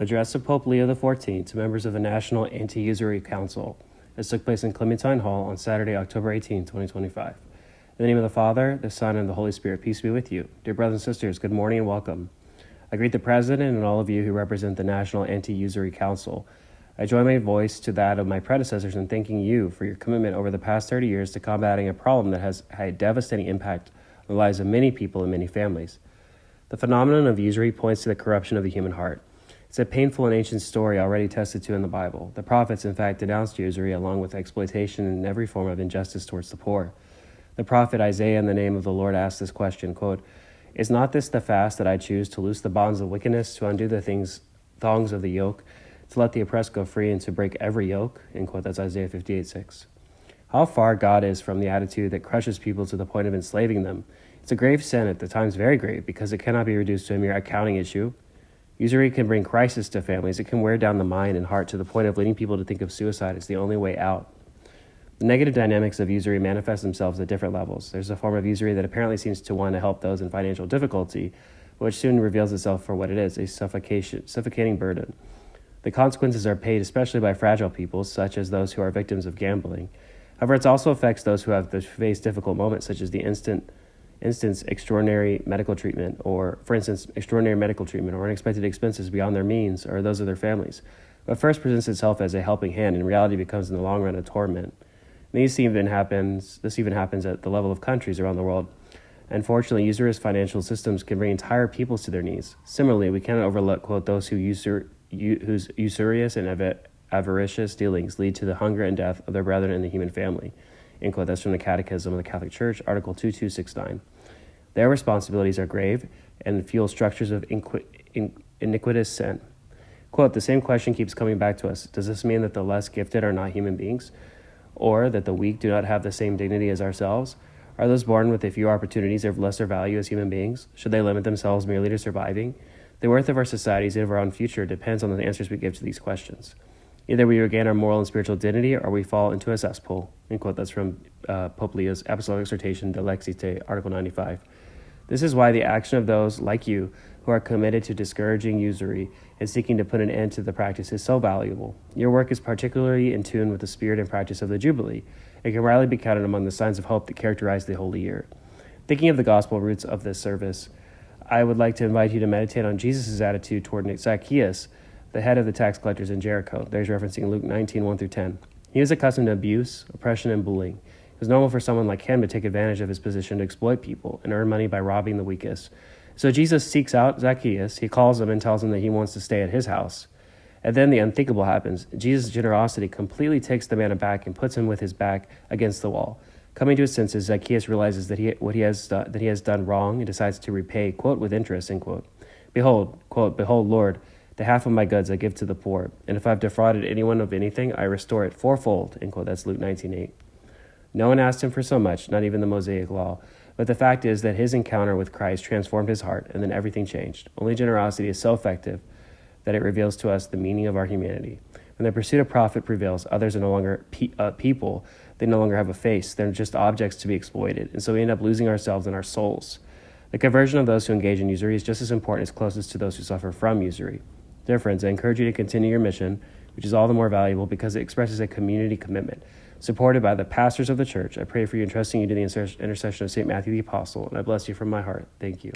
Address of Pope Leo XIV to members of the National Anti-Usury Council. This took place in Clementine Hall on Saturday, October 18, 2025. In the name of the Father, the Son, and the Holy Spirit, peace be with you. Dear brothers and sisters, good morning and welcome. I greet the President and all of you who represent the National Anti-Usury Council. I join my voice to that of my predecessors in thanking you for your commitment over the past 30 years to combating a problem that has had a devastating impact on the lives of many people and many families. The phenomenon of usury points to the corruption of the human heart. It's a painful and ancient story already tested to in the Bible. The prophets, in fact, denounced usury along with exploitation and every form of injustice towards the poor. The prophet Isaiah, in the name of the Lord, asked this question, quote, "Is not this the fast that I choose, to loose the bonds of wickedness, to undo the thongs of the yoke, to let the oppressed go free, and to break every yoke?" End quote. That's Isaiah 58:6. How far God is from the attitude that crushes people to the point of enslaving them. It's a grave sin, at the times very grave, because it cannot be reduced to a mere accounting issue. Usury can bring crisis to families. It can wear down the mind and heart to the point of leading people to think of suicide as the only way out. The negative dynamics of usury manifest themselves at different levels. There's a form of usury that apparently seems to want to help those in financial difficulty, which soon reveals itself for what it is, a suffocating burden. The consequences are paid especially by fragile people, such as those who are victims of gambling. However, it also affects those who have to face difficult moments, such as the extraordinary medical treatment or unexpected expenses beyond their means or those of their families. But first presents itself as a helping hand, in reality becomes in the long run a torment. This even happens at the level of countries around the world. Unfortunately, usurious financial systems can bring entire peoples to their knees. Similarly, we cannot overlook, quote, those whose usurious and avaricious dealings lead to the hunger and death of their brethren in the human family. End quote. That's from the Catechism of the Catholic Church, Article 2269. Their responsibilities are grave and fuel structures of iniquitous sin. Quote, the same question keeps coming back to us. Does this mean that the less gifted are not human beings? Or that the weak do not have the same dignity as ourselves? Are those born with a few opportunities of lesser value as human beings? Should they limit themselves merely to surviving? The worth of our societies and of our own future depends on the answers we give to these questions. Either we regain our moral and spiritual dignity, or we fall into a cesspool. End quote. That's from Pope Leo's Apostolic Exhortation De Lexite, Article 95. This is why the action of those like you who are committed to discouraging usury and seeking to put an end to the practice is so valuable. Your work is particularly in tune with the spirit and practice of the Jubilee. It can rightly be counted among the signs of hope that characterize the Holy Year. Thinking of the gospel roots of this service, I would like to invite you to meditate on Jesus' attitude toward Zacchaeus, the head of the tax collectors in Jericho. There's referencing Luke 19:1-10. He was accustomed to abuse, oppression, and bullying. It was normal for someone like him to take advantage of his position to exploit people and earn money by robbing the weakest. So Jesus seeks out Zacchaeus. He calls him and tells him that he wants to stay at his house. And then the unthinkable happens. Jesus' generosity completely takes the man aback and puts him with his back against the wall. Coming to his senses, Zacchaeus realizes that he has done wrong and decides to repay, quote, with interest, end quote. Behold, quote, behold, Lord, the half of my goods I give to the poor, and if I've defrauded anyone of anything, I restore it fourfold, end quote. That's Luke 19:8. No one asked him for so much, not even the Mosaic law. But the fact is that his encounter with Christ transformed his heart, and then everything changed. Only generosity is so effective that it reveals to us the meaning of our humanity. When the pursuit of profit prevails, others are no longer people. They no longer have a face. They're just objects to be exploited. And so we end up losing ourselves and our souls. The conversion of those who engage in usury is just as important as closest to those who suffer from usury. Dear friends, I encourage you to continue your mission, which is all the more valuable because it expresses a community commitment. Supported by the pastors of the church, I pray for you, entrusting you to the intercession of St. Matthew the Apostle, and I bless you from my heart. Thank you.